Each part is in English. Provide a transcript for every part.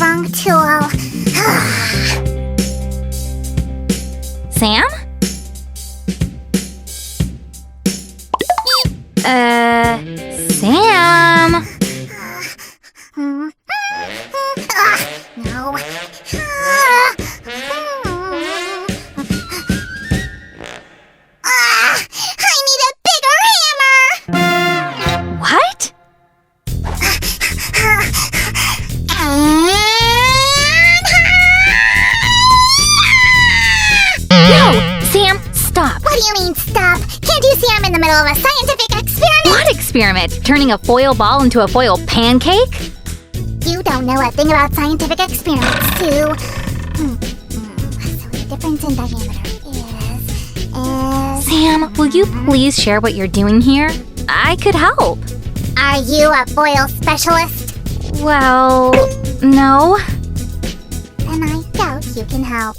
wrong tool. Sam? Sam? No. I need a bigger hammer! What? No! Sam, stop! What do you mean, stop? Can't you see I'm in the middle of a scientific experiment? What experiment? Turning a foil ball into a foil pancake? You don't know a thing about scientific experiments, Sue. So the difference in diameter is... Sam, will you please share what you're doing here? I could help. Are you a foil specialist? Well, no. Then I doubt you can help.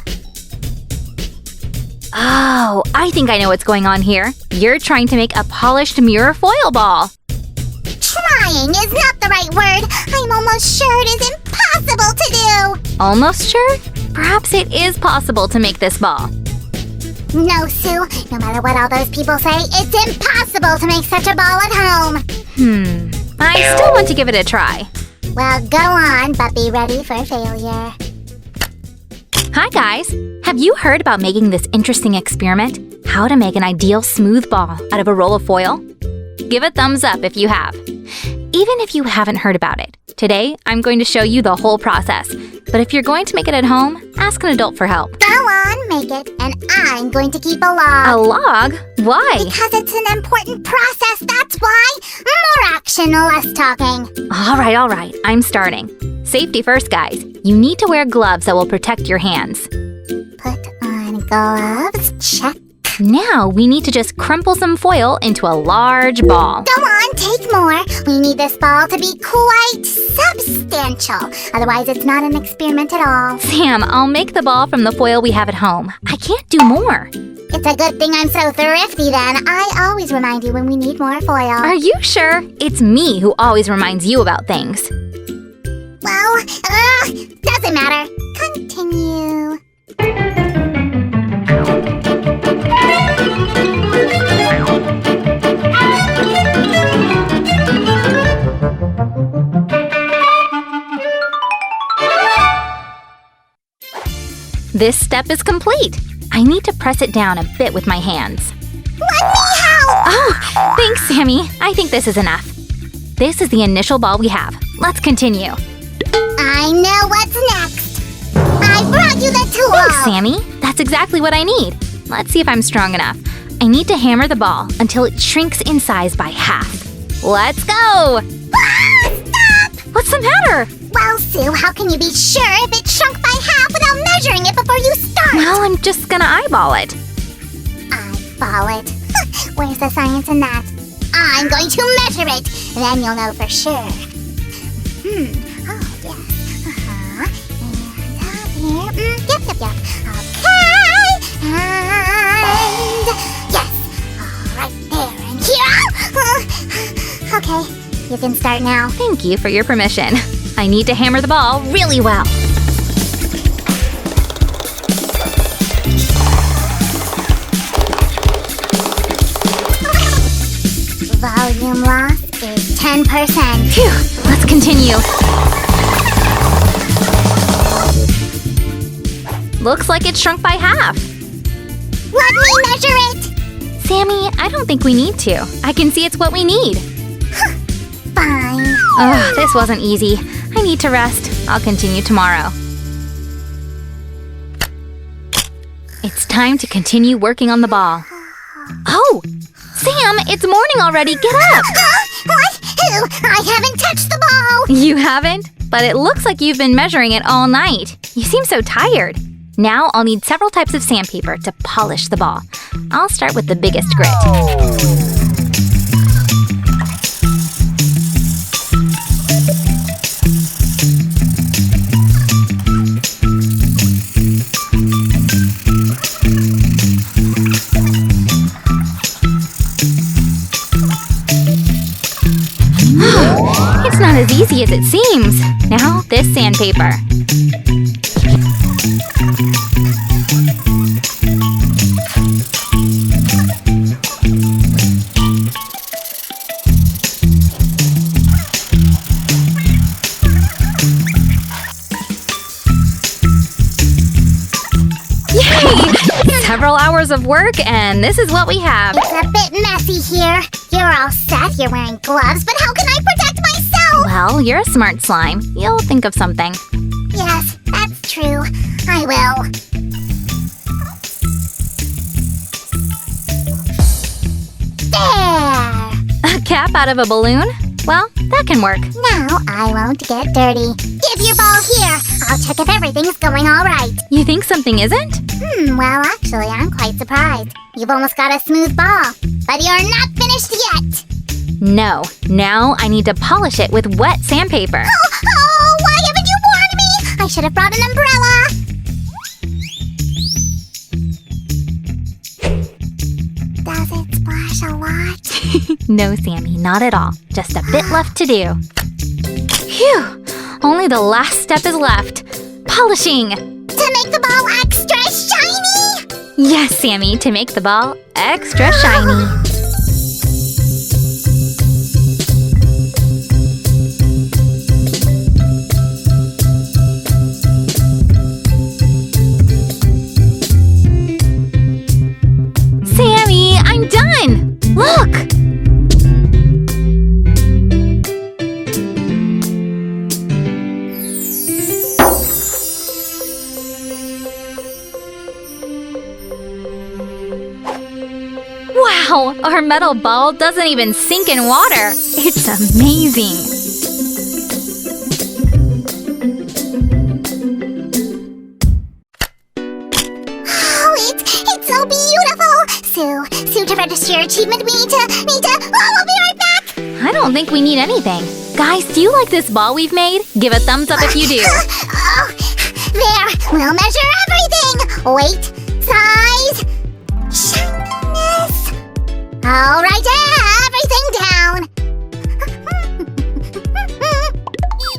Oh, I think I know what's going on here. You're trying to make a polished mirror foil ball. Trying is not the right word. I'm almost sure it is impossible to do. Almost sure? Perhaps it is possible to make this ball. No, Sue. No matter what all those people say, it's impossible to make such a ball at home. I still want to give it a try. Well, go on, but be ready for failure. Hi guys! Have you heard about making this interesting experiment? How to make an ideal smooth ball out of a roll of foil? Give a thumbs up if you have. Even if you haven't heard about it, today I'm going to show you the whole process. But if you're going to make it at home, ask an adult for help. Go on, make it, and I'm going to keep a log. A log? Why? Because it's an important process, that's why. More action, less talking. All right, I'm starting. Safety first, guys. You need to wear gloves that will protect your hands. Put on gloves, check. Now we need to just crumple some foil into a large ball. Go on, take more. We need this ball to be quite substantial. Otherwise, it's not an experiment at all. Sam, I'll make the ball from the foil we have at home. I can't do more. It's a good thing I'm so thrifty then. I always remind you when we need more foil. Are you sure? It's me who always reminds you about things. Well, doesn't matter. Continue. This step is complete. I need to press it down a bit with my hands. Let me help! Oh, thanks, Sammy. I think this is enough. This is the initial ball we have. Let's continue. I know what's next. I brought you the tool. Thanks, Sammy. That's exactly what I need. Let's see if I'm strong enough. I need to hammer the ball until it shrinks in size by half. Let's go! Stop! What's the matter? Well, Sue, how can you be sure if it shrunk by half without measuring it before you start? Well, I'm just gonna eyeball it. Eyeball it? Where's the science in that? I'm going to measure it, then you'll know for sure. Oh, yes. And out here. Yep. Okay. And yes. All right, there and here. Okay, you can start now. Thank you for your permission. I need to hammer the ball really well. Volume loss is 10%. Phew, let's continue. Looks like it shrunk by half. Let me measure it. Sammy, I don't think we need to. I can see it's what we need. Fine. Ugh, this wasn't easy. I need to rest. I'll continue tomorrow. It's time to continue working on the ball. Oh! Sam, it's morning already. Get up! What? Who? I haven't touched the ball! You haven't? But it looks like you've been measuring it all night. You seem so tired. Now I'll need several types of sandpaper to polish the ball. I'll start with the biggest grit. It's not as easy easy as it seems. Now, this sandpaper. Yay! Several hours of work, and this is what we have. It's a bit messy here. You're all set, you're wearing gloves, but how can I protect myself? Well, you're a smart slime. You'll think of something. Yes, that's true. I will. There! A cap out of a balloon? Well, that can work. Now I won't get dirty. Give your ball here. I'll check if everything's going all right. You think something isn't? Well, actually, I'm quite surprised. You've almost got a smooth ball, but you're not finished yet. No. Now I need to polish it with wet sandpaper. Oh, why haven't you warned me? I should have brought an umbrella. Does it splash a lot? No, Sammy, not at all. Just a bit left to do. Phew! Only the last step is left. Polishing! To make the ball extra shiny? Yes, Sammy, to make the ball extra shiny. Sammy, I'm done! Look! Wow, our metal ball doesn't even sink in water. It's amazing. Oh, it's so beautiful. Sue, to register your achievement, we need to, oh, I'll be right back. I don't think we need anything. Guys, do you like this ball we've made? Give a thumbs up if you do. Oh, there, we'll measure everything. Weight, size, shininess. I'll write everything down.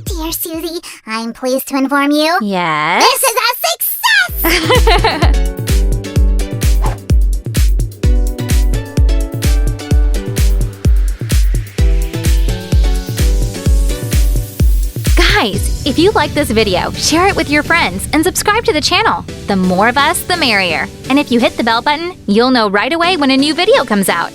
Dear Susie, I'm pleased to inform you. Yes? This is a success! Guys, if you like this video, share it with your friends and subscribe to the channel. The more of us, the merrier. And if you hit the bell button, you'll know right away when a new video comes out.